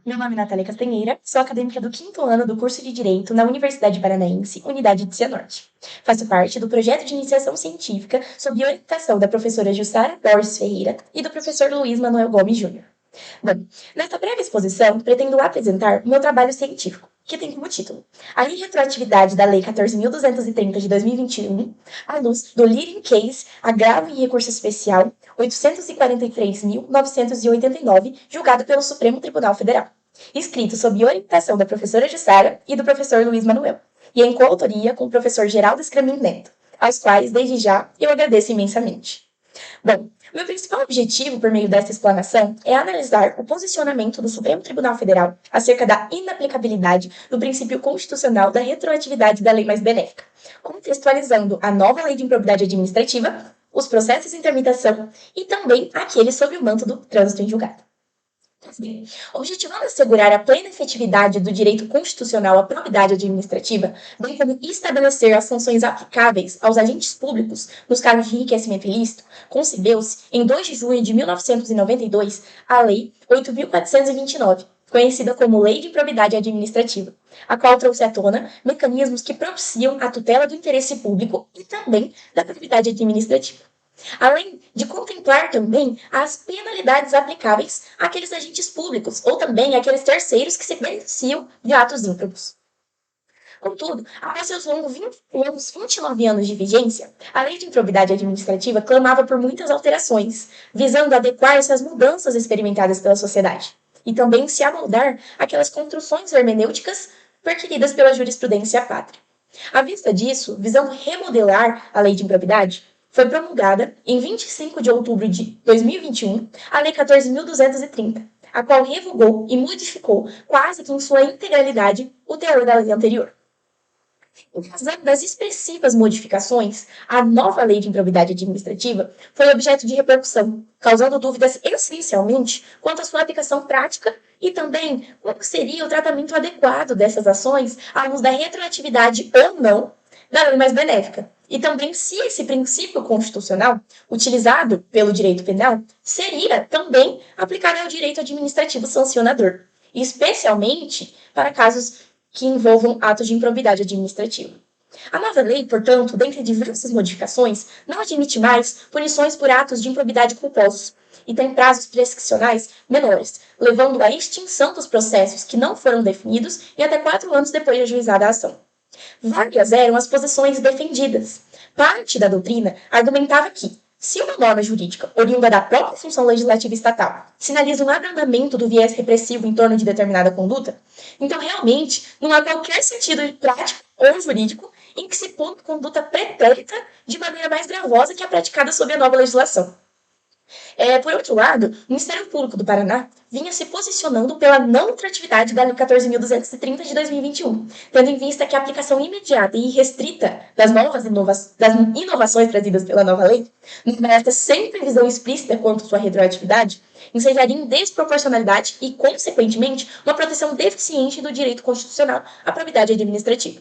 Meu nome é Natália Castanheira, sou acadêmica do 5º ano do curso de Direito na Universidade Paranaense, Unidade de Cianorte. Faço parte do projeto de iniciação científica sob orientação da professora Jussara Borges Ferreira e do professor Luiz Manuel Gomes Júnior. Bom, nesta breve exposição, pretendo apresentar meu trabalho científico, que tem como título A Irretroatividade da Lei 14.230 de 2021, à luz do Leading Case Agravo em Recurso Especial 843.989, julgado pelo Supremo Tribunal Federal, escrito sob orientação da professora Jussara e do professor Luiz Manuel, e em coautoria com o professor Geraldo Scramin Neto, aos quais, desde já, eu agradeço imensamente. Bom, meu principal objetivo por meio desta explanação é analisar o posicionamento do Supremo Tribunal Federal acerca da inaplicabilidade do princípio constitucional da retroatividade da lei mais benéfica, contextualizando a nova lei de improbidade administrativa, os processos em tramitação e também aqueles sob o manto do trânsito em julgado. Objetivando assegurar a plena efetividade do direito constitucional à probidade administrativa, bem como estabelecer as sanções aplicáveis aos agentes públicos nos casos de enriquecimento ilícito, concebeu-se, em 2 de junho de 1992, a Lei 8.429, conhecida como Lei de Improbidade Administrativa, a qual trouxe à tona mecanismos que propiciam a tutela do interesse público e também da probidade administrativa, além de contemplar também as penalidades aplicáveis àqueles agentes públicos ou também àqueles terceiros que se beneficiam de atos ímprobos. Contudo, após seus longos 29 anos de vigência, a Lei de Improbidade Administrativa clamava por muitas alterações, visando adequar-se às mudanças experimentadas pela sociedade, e também se amoldar àquelas construções hermenêuticas perquiridas pela jurisprudência pátria. À vista disso, visando remodelar a Lei de Improbidade, foi promulgada, em 25 de outubro de 2021, a Lei 14.230, a qual revogou e modificou quase que em sua integralidade o teor da lei anterior. Em razão das expressivas modificações, a nova Lei de Improbidade Administrativa foi objeto de repercussão, causando dúvidas essencialmente quanto à sua aplicação prática e também como seria o tratamento adequado dessas ações à luz da retroatividade ou não da lei mais benéfica, e também se esse princípio constitucional, utilizado pelo direito penal, seria também aplicado ao direito administrativo sancionador, especialmente para casos que envolvam atos de improbidade administrativa. A nova lei, portanto, dentre diversas modificações, não admite mais punições por atos de improbidade culposos e tem prazos prescricionais menores, levando à extinção dos processos que não foram definidos em até 4 anos depois de ajuizada a ação. Várias eram as posições defendidas. Parte da doutrina argumentava que, se uma norma jurídica, oriunda da própria função legislativa estatal, sinaliza um abrandamento do viés repressivo em torno de determinada conduta, então realmente não há qualquer sentido prático ou jurídico em que se ponha conduta pretérita de maneira mais gravosa que a praticada sob a nova legislação. Por outro lado, o Ministério Público do Paraná vinha se posicionando pela não ultratividade da Lei 14.230 de 2021, tendo em vista que a aplicação imediata e restrita das inovações trazidas pela nova lei, nesta sem previsão explícita quanto à sua retroatividade, ensejaria em desproporcionalidade e, consequentemente, uma proteção deficiente do direito constitucional à probidade administrativa.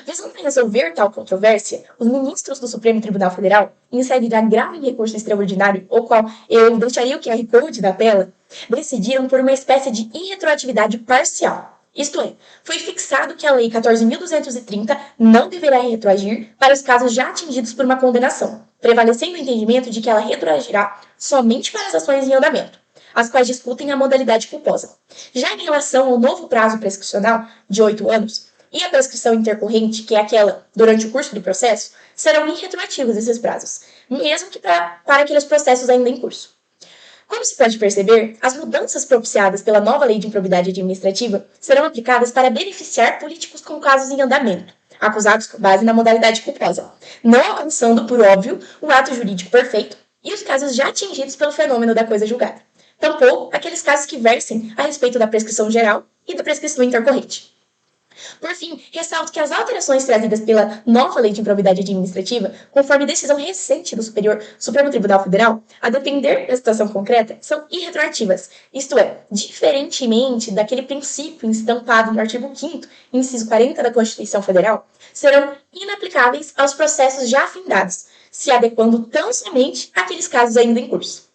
Visando resolver tal controvérsia, os ministros do Supremo Tribunal Federal, em sede de agravo em recurso extraordinário, o qual eu deixaria o QR Code na tela, decidiram por uma espécie de irretroatividade parcial. Isto é, foi fixado que a Lei 14.230 não deverá retroagir para os casos já atingidos por uma condenação, prevalecendo o entendimento de que ela retroagirá somente para as ações em andamento, as quais discutem a modalidade culposa. Já em relação ao novo prazo prescricional, de 8 anos, e a prescrição intercorrente, que é aquela durante o curso do processo, serão irretroativos esses prazos, mesmo que para aqueles processos ainda em curso. Como se pode perceber, as mudanças propiciadas pela nova Lei de Improbidade Administrativa serão aplicadas para beneficiar políticos com casos em andamento, acusados com base na modalidade culposa, não alcançando, por óbvio, o ato jurídico perfeito e os casos já atingidos pelo fenômeno da coisa julgada. Tampouco aqueles casos que versem a respeito da prescrição geral e da prescrição intercorrente. Por fim, ressalto que as alterações trazidas pela nova Lei de Improbidade Administrativa, conforme decisão recente do Supremo Tribunal Federal, a depender da situação concreta, são irretroativas, isto é, diferentemente daquele princípio estampado no artigo 5º, inciso 40 da Constituição Federal, serão inaplicáveis aos processos já findados, se adequando tão somente àqueles casos ainda em curso.